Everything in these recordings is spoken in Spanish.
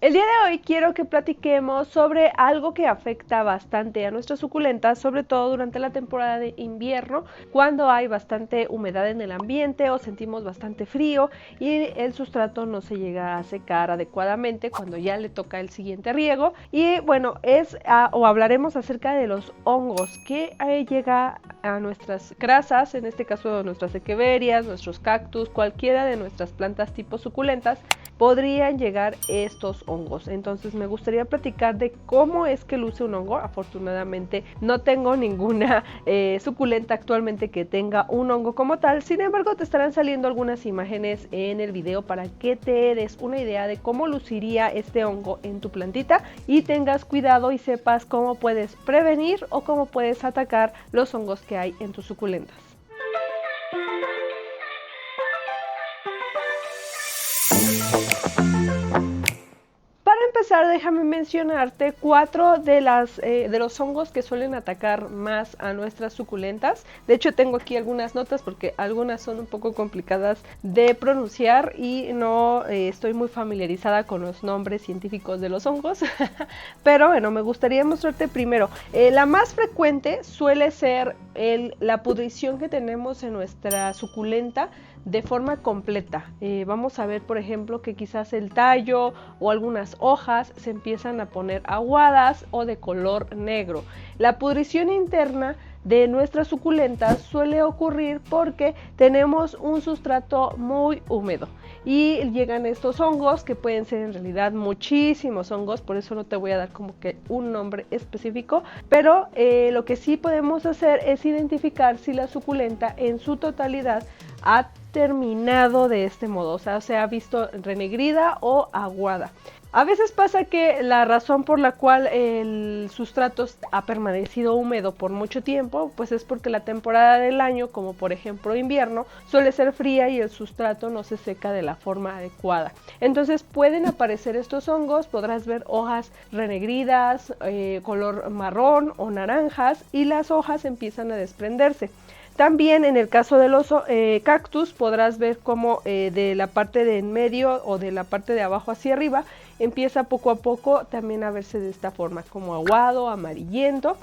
El día de hoy quiero que platiquemos sobre algo que afecta bastante a nuestras suculentas, sobre todo durante la temporada de invierno, cuando hay bastante humedad en el ambiente o sentimos bastante frío y el sustrato no se llega a secar adecuadamente cuando ya le toca el siguiente riego. Y bueno, hablaremos acerca de los hongos que llega a nuestras grasas, en este caso nuestras equeverias, nuestros cactus, cualquiera de nuestras plantas tipo suculentas, podrían llegar estos hongos. Entonces me gustaría platicar de cómo es que luce un hongo. Afortunadamente no tengo ninguna suculenta actualmente que tenga un hongo como tal. Sin embargo, te estarán saliendo algunas imágenes en el video para que te des una idea de cómo luciría este hongo en tu plantita y tengas cuidado y sepas cómo puedes prevenir o cómo puedes atacar los hongos que hay en tus suculentas. Empezar, déjame mencionarte 4 de los hongos que suelen atacar más a nuestras suculentas. De hecho, tengo aquí algunas notas porque algunas son un poco complicadas de pronunciar y no estoy muy familiarizada con los nombres científicos de los hongos. Pero bueno, me gustaría mostrarte primero. La más frecuente suele ser la pudrición que tenemos en nuestra suculenta de forma completa. Vamos a ver, por ejemplo, que quizás el tallo o algunas hojas se empiezan a poner aguadas o de color negro. La pudrición interna de nuestras suculentas suele ocurrir porque tenemos un sustrato muy húmedo y llegan estos hongos, que pueden ser en realidad muchísimos hongos, por eso no te voy a dar como que un nombre específico, pero lo que sí podemos hacer es identificar si la suculenta en su totalidad ha terminado de este modo, o sea, se ha visto renegrida o aguada. A veces pasa que la razón por la cual el sustrato ha permanecido húmedo por mucho tiempo, pues es porque la temporada del año, como por ejemplo invierno, suele ser fría y el sustrato no se seca de la forma adecuada. Entonces pueden aparecer estos hongos, podrás ver hojas renegridas, color marrón o naranjas, y las hojas empiezan a desprenderse. También en el caso de los cactus podrás ver cómo de la parte de en medio o de la parte de abajo hacia arriba empieza poco a poco también a verse de esta forma, como aguado, amarillento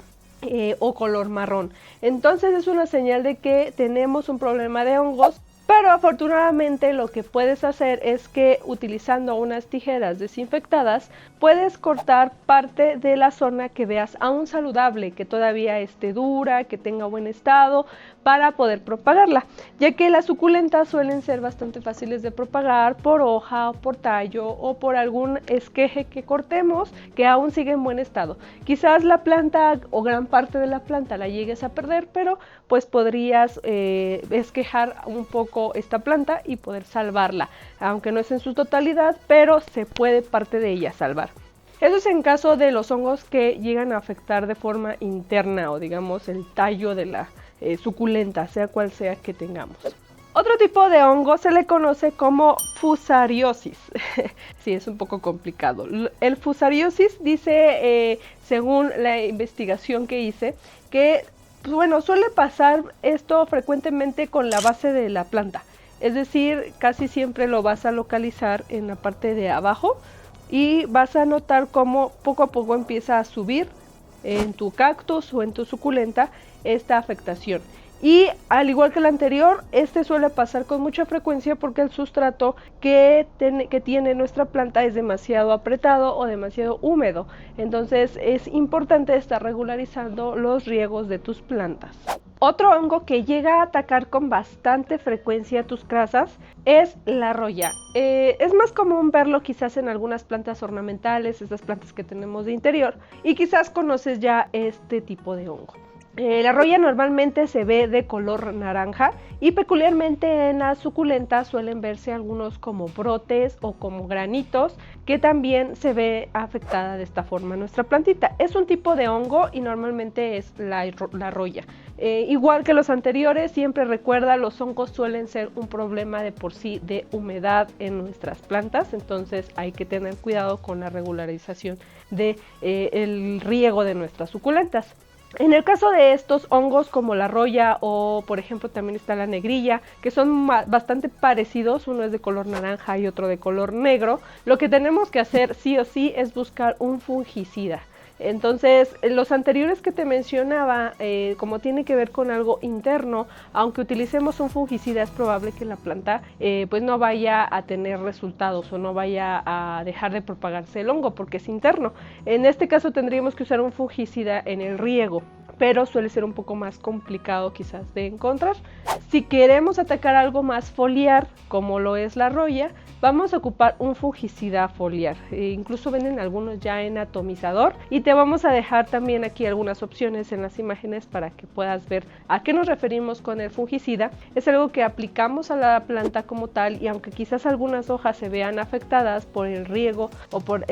o color marrón. Entonces es una señal de que tenemos un problema de hongos. Pero afortunadamente lo que puedes hacer es que utilizando unas tijeras desinfectadas puedes cortar parte de la zona que veas aún saludable, que todavía esté dura, que tenga buen estado, para poder propagarla, ya que las suculentas suelen ser bastante fáciles de propagar por hoja o por tallo o por algún esqueje que cortemos que aún sigue en buen estado. Quizás la planta o gran parte de la planta la llegues a perder, pero pues podrías esquejar un poco esta planta y poder salvarla, aunque no es en su totalidad, pero se puede parte de ella salvar. Eso es en caso de los hongos que llegan a afectar de forma interna o digamos el tallo de la suculenta, sea cual sea que tengamos. Otro tipo de hongo se le conoce como fusariosis. Sí, es un poco complicado. El fusariosis dice, según la investigación que hice, que pues bueno, suele pasar esto frecuentemente con la base de la planta. Es decir, casi siempre lo vas a localizar en la parte de abajo y vas a notar cómo poco a poco empieza a subir en tu cactus o en tu suculenta esta afectación. Y al igual que el anterior, este suele pasar con mucha frecuencia porque el sustrato que tiene nuestra planta es demasiado apretado o demasiado húmedo. Entonces es importante estar regularizando los riegos de tus plantas. Otro hongo que llega a atacar con bastante frecuencia tus grasas es la roya. Es más común verlo quizás en algunas plantas ornamentales, estas plantas que tenemos de interior, y quizás conoces ya este tipo de hongo. La roya normalmente se ve de color naranja y peculiarmente en las suculentas suelen verse algunos como brotes o como granitos, que también se ve afectada de esta forma nuestra plantita. Es un tipo de hongo y normalmente es la roya. Igual que los anteriores, siempre recuerda, los hongos suelen ser un problema de por sí de humedad en nuestras plantas, entonces hay que tener cuidado con la regularización de el riego de nuestras suculentas. En el caso de estos hongos como la roya o por ejemplo también está la negrilla, que son bastante parecidos, uno es de color naranja y otro de color negro, lo que tenemos que hacer sí o sí es buscar un fungicida. Entonces, los anteriores que te mencionaba, como tiene que ver con algo interno, aunque utilicemos un fungicida, es probable que la planta pues no vaya a tener resultados o no vaya a dejar de propagarse el hongo porque es interno. En este caso tendríamos que usar un fungicida en el riego, pero suele ser un poco más complicado quizás de encontrar. Si queremos atacar algo más foliar, como lo es la roya, vamos a ocupar un fungicida foliar. Incluso venden algunos ya en atomizador y te vamos a dejar también aquí algunas opciones en las imágenes para que puedas ver a qué nos referimos con el fungicida. Es algo que aplicamos a la planta como tal y aunque quizás algunas hojas se vean afectadas por el riego o por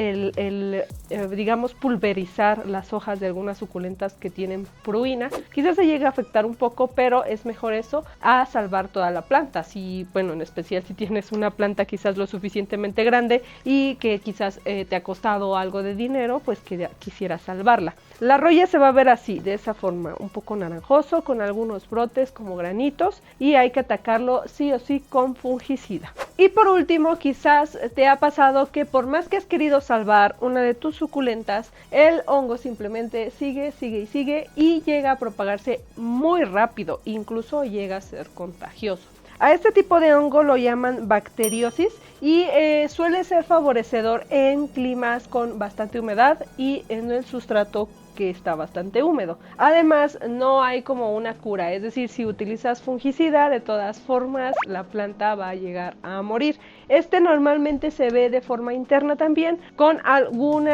digamos pulverizar las hojas de algunas suculentas que tienen pruina, quizás se llegue a afectar un poco, pero es mejor eso a salvar toda la planta. Si, bueno, en especial si tienes una planta quizás lo suficientemente grande y que quizás te ha costado algo de dinero, pues que quisieras salvarla. La roya se va a ver así, de esa forma, un poco naranjoso, con algunos brotes como granitos, y hay que atacarlo sí o sí con fungicida. Y por último, quizás te ha pasado que por más que has querido salvar una de tus suculentas, el hongo simplemente sigue y llega a propagarse muy rápido, incluso llega a ser contagioso. A este tipo de hongo lo llaman bacteriosis y suele ser favorecedor en climas con bastante humedad y en el sustrato que está bastante húmedo. Además, no hay como una cura, es decir, si utilizas fungicida, de todas formas la planta va a llegar a morir. Este normalmente se ve de forma interna también, con algún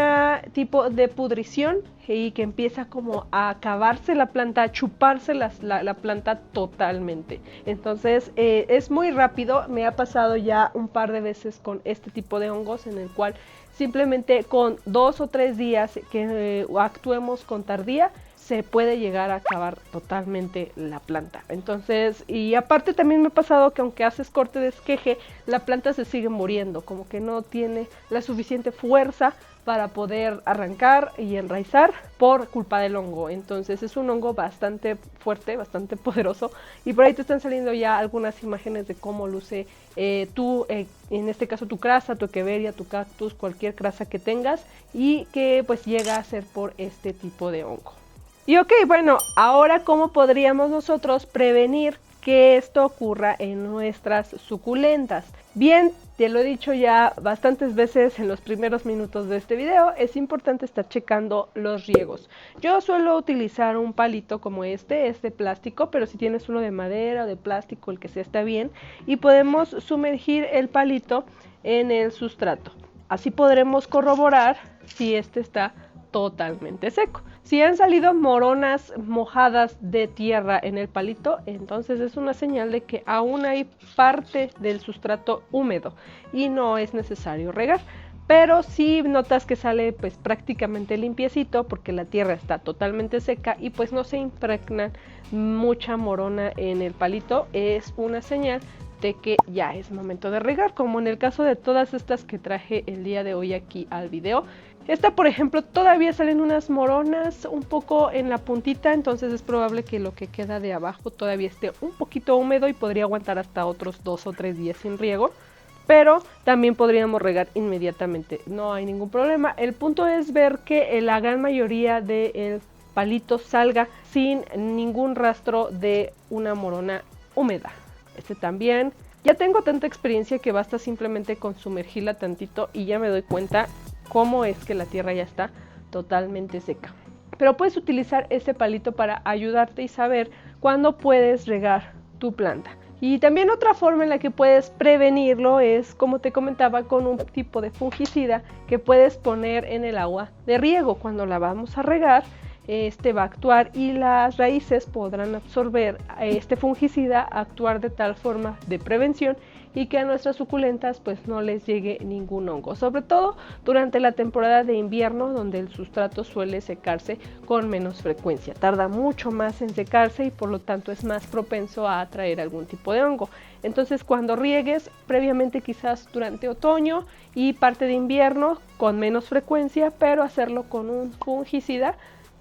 tipo de pudrición y que empieza como a acabarse la planta, a chuparse la planta totalmente. Entonces es muy rápido, me ha pasado ya un par de veces con este tipo de hongos en el cual simplemente con 2 o 3 días que actuemos con tardía, se puede llegar a acabar totalmente la planta. Entonces, y aparte también me ha pasado que aunque haces corte de esqueje, la planta se sigue muriendo, como que no tiene la suficiente fuerza para poder arrancar y enraizar por culpa del hongo. Entonces es un hongo bastante fuerte, bastante poderoso, y por ahí te están saliendo ya algunas imágenes de cómo luce en este caso tu crasa, tu echeveria, tu cactus, cualquier crasa que tengas y que pues llega a ser por este tipo de hongo. Y ok, bueno, ahora ¿cómo podríamos nosotros prevenir que esto ocurra en nuestras suculentas? Bien, te lo he dicho ya bastantes veces en los primeros minutos de este video, es importante estar checando los riegos. Yo suelo utilizar un palito como este es de plástico, pero si tienes uno de madera o de plástico, el que sea está bien, y podemos sumergir el palito en el sustrato. Así podremos corroborar si este está totalmente seco. Si han salido moronas mojadas de tierra en el palito, entonces es una señal de que aún hay parte del sustrato húmedo y no es necesario regar. Pero si notas que sale pues prácticamente limpiecito porque la tierra está totalmente seca y pues no se impregna mucha morona en el palito, es una señal de que ya es momento de regar, como en el caso de todas estas que traje el día de hoy aquí al video. Esta, por ejemplo, todavía salen unas moronas un poco en la puntita, entonces es probable que lo que queda de abajo todavía esté un poquito húmedo y podría aguantar hasta otros 2 o 3 días sin riego. Pero también podríamos regar inmediatamente, no hay ningún problema. El punto es ver que la gran mayoría del palito salga sin ningún rastro de una morona húmeda. Este también. Ya tengo tanta experiencia que basta simplemente con sumergirla tantito y ya me doy cuenta cómo es que la tierra ya está totalmente seca. Pero puedes utilizar ese palito para ayudarte y saber cuándo puedes regar tu planta. Y también otra forma en la que puedes prevenirlo es, como te comentaba, con un tipo de fungicida que puedes poner en el agua de riego. Cuando la vamos a regar, este va a actuar y las raíces podrán absorber este fungicida, actuar de tal forma de prevención y que a nuestras suculentas pues no les llegue ningún hongo, sobre todo durante la temporada de invierno donde el sustrato suele secarse con menos frecuencia, tarda mucho más en secarse y por lo tanto es más propenso a atraer algún tipo de hongo. Entonces cuando riegues previamente, quizás durante otoño y parte de invierno con menos frecuencia, pero hacerlo con un fungicida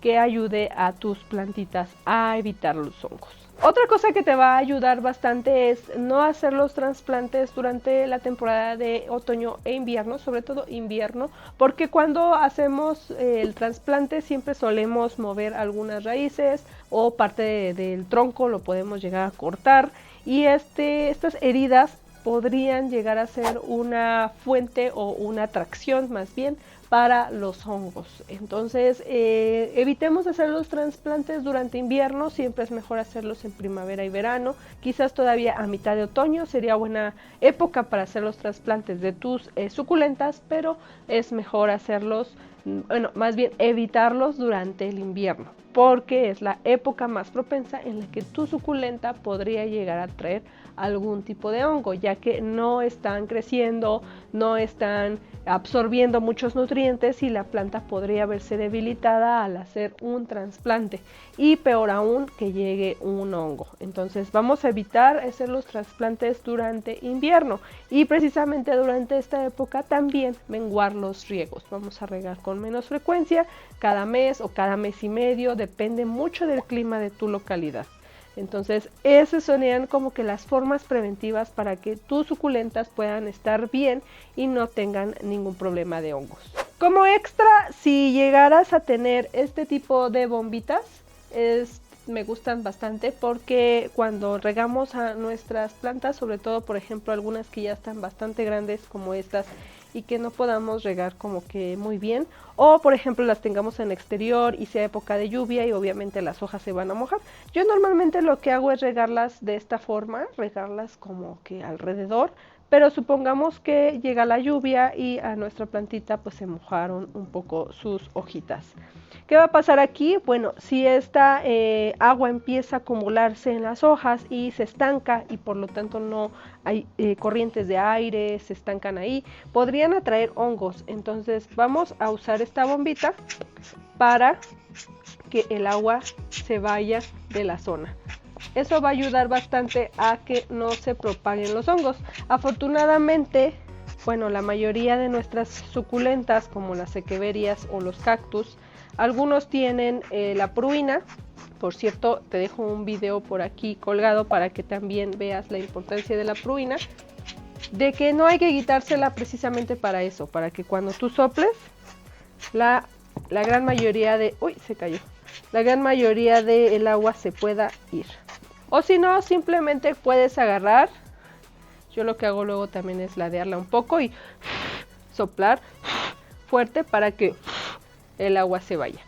que ayude a tus plantitas a evitar los hongos. Otra cosa que te va a ayudar bastante es no hacer los trasplantes durante la temporada de otoño e invierno, sobre todo invierno, porque cuando hacemos el trasplante siempre solemos mover algunas raíces o parte del tronco, lo podemos llegar a cortar, y estas heridas podrían llegar a ser una fuente o una atracción más bien para los hongos. Entonces evitemos hacer los trasplantes durante invierno, siempre es mejor hacerlos en primavera y verano. Quizás todavía a mitad de otoño sería buena época para hacer los trasplantes de tus suculentas, pero es mejor hacerlos, bueno, más bien evitarlos durante el invierno, porque es la época más propensa en la que tu suculenta podría llegar a traer algún tipo de hongo, ya que no están creciendo, no están absorbiendo muchos nutrientes y la planta podría verse debilitada al hacer un trasplante, y peor aún que llegue un hongo. Entonces vamos a evitar hacer los trasplantes durante invierno, y precisamente durante esta época también menguar los riegos. Vamos a regar con menos frecuencia, cada mes o cada mes y medio, depende mucho del clima de tu localidad. Entonces, esas serían como que las formas preventivas para que tus suculentas puedan estar bien y no tengan ningún problema de hongos. Como extra, si llegaras a tener este tipo de bombitas, me gustan bastante porque cuando regamos a nuestras plantas, sobre todo por ejemplo algunas que ya están bastante grandes como estas y que no podamos regar como que muy bien, o por ejemplo las tengamos en exterior y sea época de lluvia y obviamente las hojas se van a mojar, yo normalmente lo que hago es regarlas de esta forma, regarlas como que alrededor, pero supongamos que llega la lluvia y a nuestra plantita pues se mojaron un poco sus hojitas. ¿Qué va a pasar aquí? Bueno, si esta agua empieza a acumularse en las hojas y se estanca y por lo tanto no hay corrientes de aire, se estancan ahí, podrían atraer hongos. Entonces vamos a usar esta bombita para que el agua se vaya de la zona. Eso va a ayudar bastante a que no se propaguen los hongos. Afortunadamente, bueno, la mayoría de nuestras suculentas, como las equeverias o los cactus, algunos tienen la pruina. Por cierto, te dejo un video por aquí colgado para que también veas la importancia de la pruina, de que no hay que quitársela precisamente para eso, para que cuando tú soples, la gran mayoría de... ¡Uy! Se cayó. La gran mayoría del agua se pueda ir. O si no, simplemente puedes agarrar. Yo lo que hago luego también es ladearla un poco y soplar fuerte para que el agua se vaya,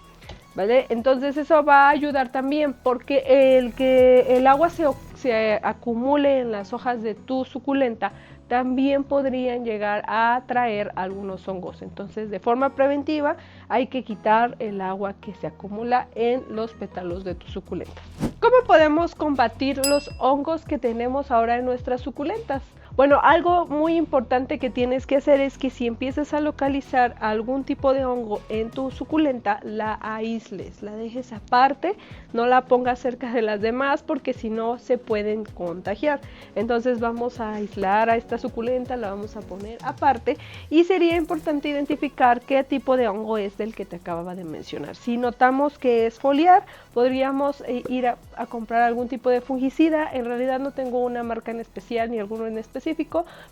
¿vale? Entonces eso va a ayudar también porque el que el agua se acumule en las hojas de tu suculenta también podrían llegar a traer algunos hongos. Entonces, de forma preventiva, hay que quitar el agua que se acumula en los pétalos de tu suculenta. ¿Cómo podemos combatir los hongos que tenemos ahora en nuestras suculentas? Bueno, algo muy importante que tienes que hacer es que si empiezas a localizar algún tipo de hongo en tu suculenta, la aísles, la dejes aparte, no la pongas cerca de las demás porque si no se pueden contagiar. Entonces vamos a aislar a esta suculenta, la vamos a poner aparte y sería importante identificar qué tipo de hongo es del que te acababa de mencionar. Si notamos que es foliar, podríamos ir a comprar algún tipo de fungicida. En realidad no tengo una marca en especial ni alguno en específico,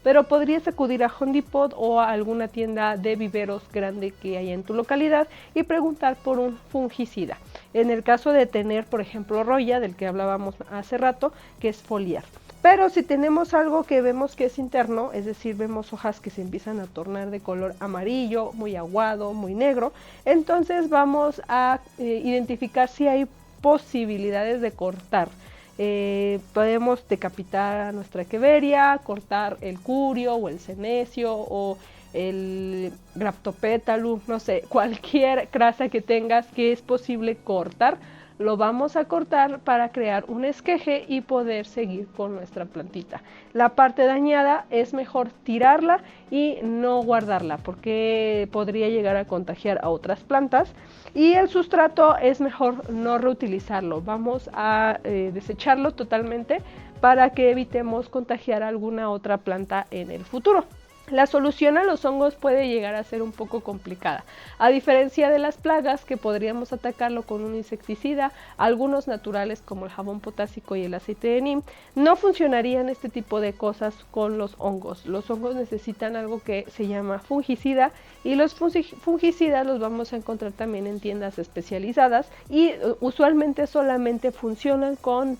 pero podrías acudir a Home Depot o a alguna tienda de viveros grande que haya en tu localidad y preguntar por un fungicida. En el caso de tener, por ejemplo, roya, del que hablábamos hace rato, que es foliar. Pero si tenemos algo que vemos que es interno, es decir, vemos hojas que se empiezan a tornar de color amarillo, muy aguado, muy negro, entonces vamos a identificar si hay posibilidades de cortar. Podemos decapitar a nuestra equeveria, cortar el curio o el senecio o el Graptopétalum, no sé, cualquier crasa que tengas que es posible cortar, lo vamos a cortar para crear un esqueje y poder seguir con nuestra plantita. La parte dañada es mejor tirarla y no guardarla porque podría llegar a contagiar a otras plantas, y el sustrato es mejor no reutilizarlo, vamos a desecharlo totalmente para que evitemos contagiar a alguna otra planta en el futuro. La solución a los hongos puede llegar a ser un poco complicada. A diferencia de las plagas, que podríamos atacarlo con un insecticida, algunos naturales como el jabón potásico y el aceite de neem, no funcionarían este tipo de cosas con los hongos. Los hongos necesitan algo que se llama fungicida, y los fungicidas los vamos a encontrar también en tiendas especializadas y usualmente solamente funcionan con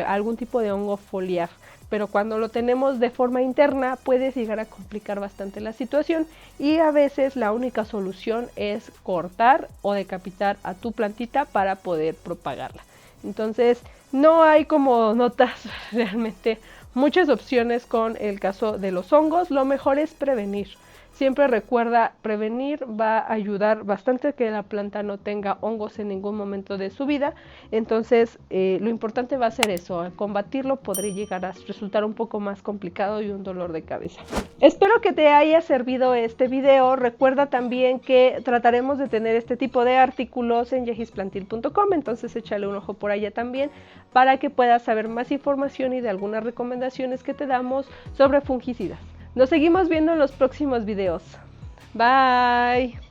algún tipo de hongo foliar. Pero cuando lo tenemos de forma interna puede llegar a complicar bastante la situación, y a veces la única solución es cortar o decapitar a tu plantita para poder propagarla. Entonces no hay, como notas, realmente muchas opciones con el caso de los hongos. Lo mejor es prevenir. Siempre recuerda, prevenir va a ayudar bastante a que la planta no tenga hongos en ningún momento de su vida. Entonces lo importante va a ser eso. Combatirlo podría llegar a resultar un poco más complicado y un dolor de cabeza. Espero que te haya servido este video. Recuerda también que trataremos de tener este tipo de artículos en yegisplantil.com, entonces échale un ojo por allá también para que puedas saber más información y de algunas recomendaciones que te damos sobre fungicidas. Nos seguimos viendo en los próximos videos. Bye.